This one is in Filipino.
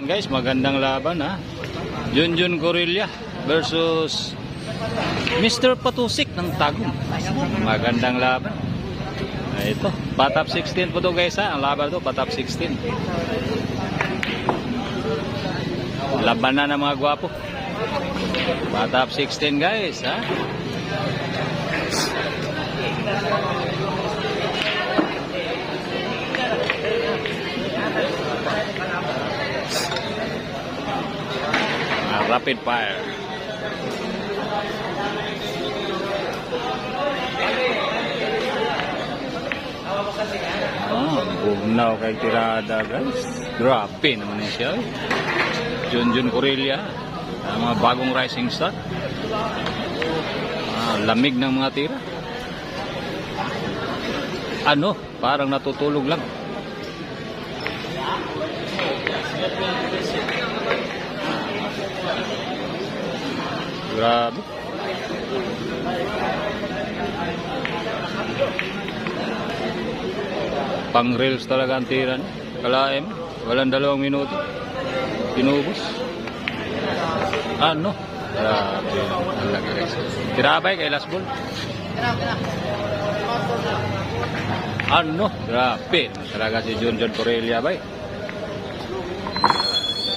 Guys, magandang laban ha. Junjun Corilla versus Mr. Patusik ng Tagum. Magandang laban. Ito, patop 16 po to guys ha. Ang laban to, patop 16. Laban na ng mga gwapo. Patop 16 guys ha. Rapid fire. Bugnaw kay tirada guys. Grabe naman siya. Junjun Corilla, ang mga bagong rising star. Lamig ng mga tira. Ano, parang natutulog lang. Grabe. Pang reels talaga ang tira niya. Kalaim, walang 2 minuto. Pinubos. Ano? Grabe. Talaga guys. Tirabay kay last ball. Ano? Grabe. Talaga si Junjun Corilla bay.